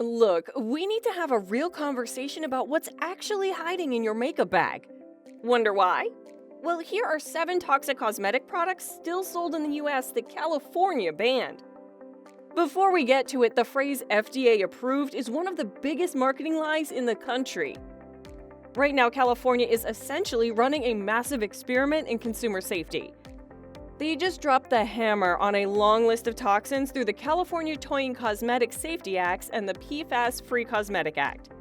Look, we need to have a real conversation about what's actually hiding in your makeup bag. Wonder why? Well, here are 7 toxic cosmetic products still sold in the US that California banned. Before we get to it, the phrase FDA approved is one of the biggest marketing lies in the country. Right now, California is essentially running a massive experiment in consumer safety. They just dropped the hammer on a long list of toxins through the California Toy and Cosmetic Safety Acts and the PFAS-Free Cosmetic Act.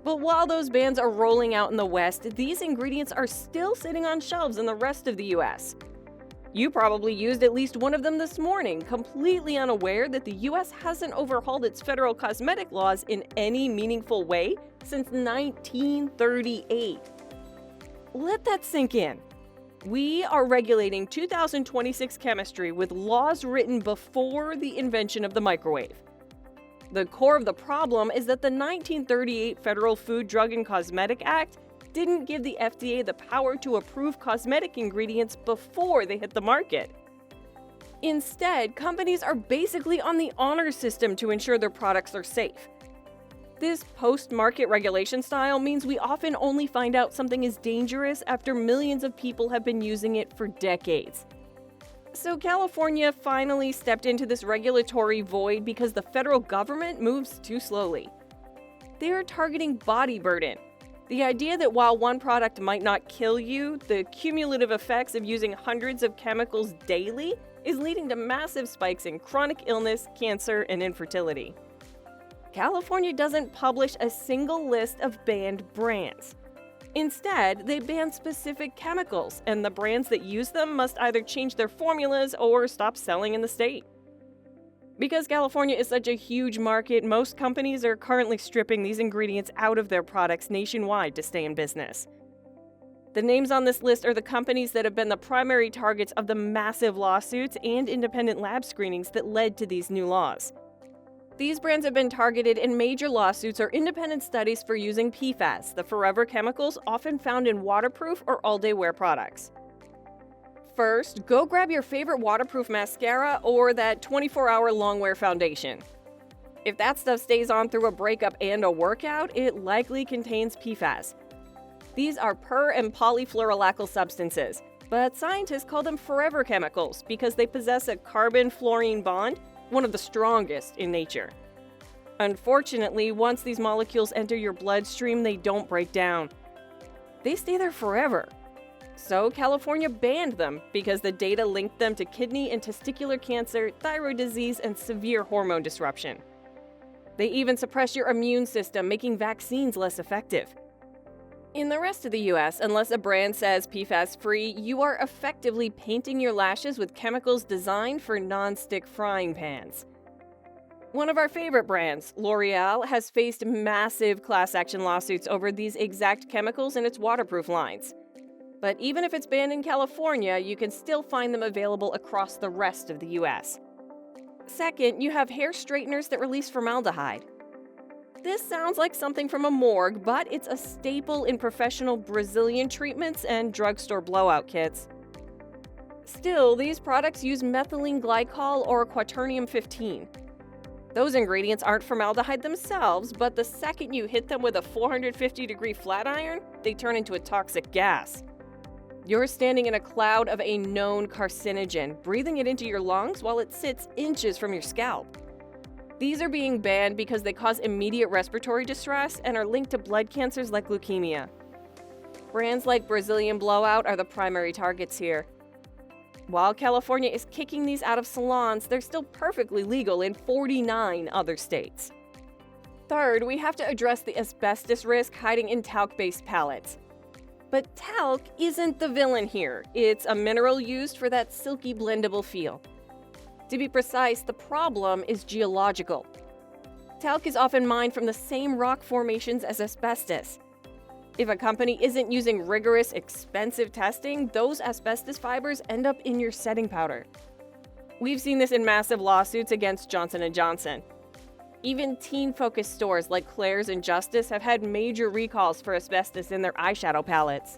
But while those bans are rolling out in the West, these ingredients are still sitting on shelves in the rest of the US. You probably used at least one of them this morning, completely unaware that the US hasn't overhauled its federal cosmetic laws in any meaningful way since 1938. Let that sink in. We are regulating 2026 chemistry with laws written before the invention of the microwave. The core of the problem is that the 1938 Federal Food, Drug, and Cosmetic Act didn't give the FDA the power to approve cosmetic ingredients before they hit the market. Instead, companies are basically on the honor system to ensure their products are safe. This post-market regulation style means we often only find out something is dangerous after millions of people have been using it for decades. So California finally stepped into this regulatory void because the federal government moves too slowly. They are targeting body burden. The idea that while one product might not kill you, the cumulative effects of using hundreds of chemicals daily is leading to massive spikes in chronic illness, cancer, and infertility. California doesn't publish a single list of banned brands. Instead, they ban specific chemicals, and the brands that use them must either change their formulas or stop selling in the state. Because California is such a huge market, most companies are currently stripping these ingredients out of their products nationwide to stay in business. The names on this list are the companies that have been the primary targets of the massive lawsuits and independent lab screenings that led to these new laws. These brands have been targeted in major lawsuits or independent studies for using PFAS, the forever chemicals often found in waterproof or all-day wear products. First, go grab your favorite waterproof mascara or that 24-hour long-wear foundation. If that stuff stays on through a breakup and a workout, it likely contains PFAS. These are per- and polyfluoroalkyl substances, but scientists call them forever chemicals because they possess a carbon-fluorine bond, one of the strongest in nature. Unfortunately, once these molecules enter your bloodstream, they don't break down. They stay there forever. So California banned them because the data linked them to kidney and testicular cancer, thyroid disease, and severe hormone disruption. They even suppress your immune system, making vaccines less effective. In the rest of the US, unless a brand says PFAS-free, you are effectively painting your lashes with chemicals designed for non-stick frying pans. One of our favorite brands, L'Oreal, has faced massive class action lawsuits over these exact chemicals in its waterproof lines. But even if it's banned in California, you can still find them available across the rest of the US. Second, you have hair straighteners that release formaldehyde. This sounds like something from a morgue, but it's a staple in professional Brazilian treatments and drugstore blowout kits. Still, these products use methylene glycol or quaternium-15. Those ingredients aren't formaldehyde themselves, but the second you hit them with a 450-degree flat iron, they turn into a toxic gas. You're standing in a cloud of a known carcinogen, breathing it into your lungs while it sits inches from your scalp. These are being banned because they cause immediate respiratory distress and are linked to blood cancers like leukemia. Brands like Brazilian Blowout are the primary targets here. While California is kicking these out of salons, they're still perfectly legal in 49 other states. Third, we have to address the asbestos risk hiding in talc-based palettes. But talc isn't the villain here. It's a mineral used for that silky blendable feel. To be precise, the problem is geological. Talc is often mined from the same rock formations as asbestos. If a company isn't using rigorous, expensive testing, those asbestos fibers end up in your setting powder. We've seen this in massive lawsuits against Johnson & Johnson. Even teen-focused stores like Claire's and Justice have had major recalls for asbestos in their eyeshadow palettes.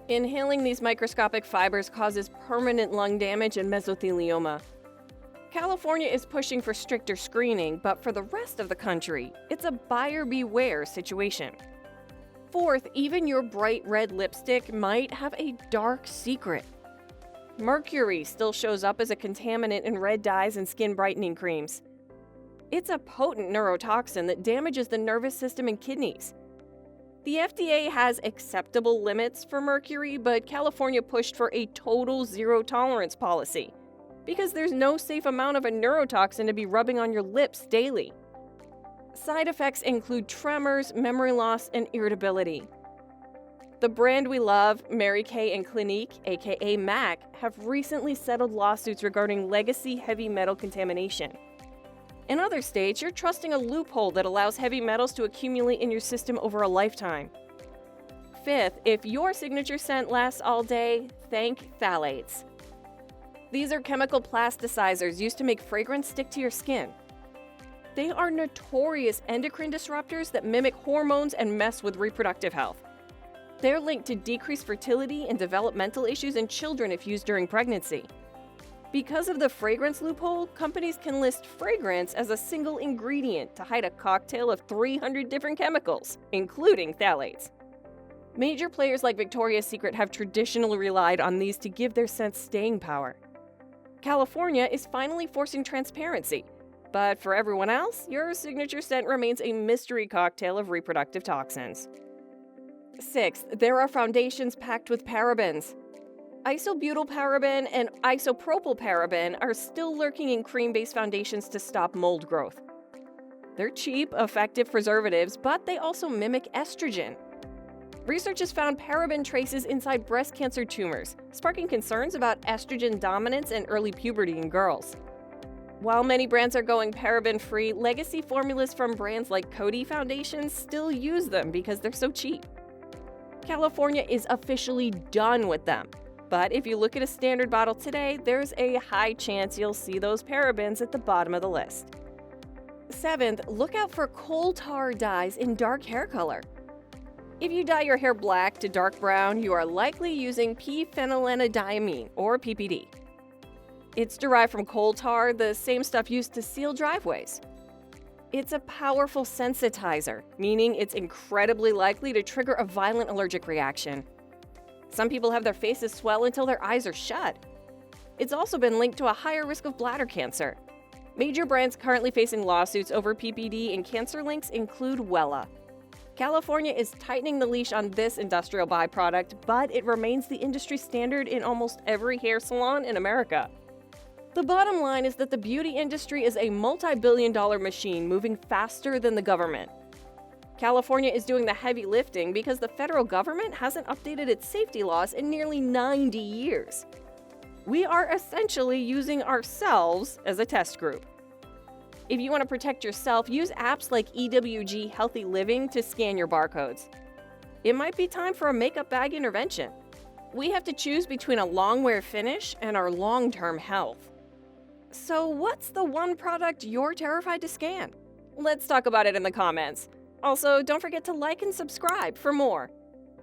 Inhaling these microscopic fibers causes permanent lung damage and mesothelioma. California is pushing for stricter screening, but for the rest of the country, it's a buyer beware situation. Fourth, even your bright red lipstick might have a dark secret. Mercury still shows up as a contaminant in red dyes and skin brightening creams. It's a potent neurotoxin that damages the nervous system and kidneys. The FDA has acceptable limits for mercury, but California pushed for a total zero tolerance policy because there's no safe amount of a neurotoxin to be rubbing on your lips daily. Side effects include tremors, memory loss, and irritability. The brand we love, Mary Kay and Clinique, aka MAC, have recently settled lawsuits regarding legacy heavy metal contamination. In other states, you're trusting a loophole that allows heavy metals to accumulate in your system over a lifetime. Fifth, if your signature scent lasts all day, thank phthalates. These are chemical plasticizers used to make fragrance stick to your skin. They are notorious endocrine disruptors that mimic hormones and mess with reproductive health. They're linked to decreased fertility and developmental issues in children if used during pregnancy. Because of the fragrance loophole, companies can list fragrance as a single ingredient to hide a cocktail of 300 different chemicals, including phthalates. Major players like Victoria's Secret have traditionally relied on these to give their scents staying power. California is finally forcing transparency, but for everyone else, your signature scent remains a mystery cocktail of reproductive toxins. Sixth, there are foundations packed with parabens. Isobutylparaben and isopropylparaben are still lurking in cream-based foundations to stop mold growth. They're cheap, effective preservatives, but they also mimic estrogen. Research has found paraben traces inside breast cancer tumors, sparking concerns about estrogen dominance and early puberty in girls. While many brands are going paraben-free, legacy formulas from brands like Coty foundations still use them because they're so cheap. California is officially done with them. But if you look at a standard bottle today, there's a high chance you'll see those parabens at the bottom of the list. Seventh, look out for coal tar dyes in dark hair color. If you dye your hair black to dark brown, you are likely using p-phenylenediamine, or PPD. It's derived from coal tar, the same stuff used to seal driveways. It's a powerful sensitizer, meaning it's incredibly likely to trigger a violent allergic reaction. Some people have their faces swell until their eyes are shut. It's also been linked to a higher risk of bladder cancer. Major brands currently facing lawsuits over PPD and cancer links include Wella. California is tightening the leash on this industrial byproduct, but it remains the industry standard in almost every hair salon in America. The bottom line is that the beauty industry is a multi-billion-dollar machine moving faster than the government. California is doing the heavy lifting because the federal government hasn't updated its safety laws in nearly 90 years. We are essentially using ourselves as a test group. If you want to protect yourself, use apps like EWG Healthy Living to scan your barcodes. It might be time for a makeup bag intervention. We have to choose between a long wear finish and our long-term health. So what's the one product you're terrified to scan? Let's talk about it in the comments. Also, don't forget to like and subscribe for more.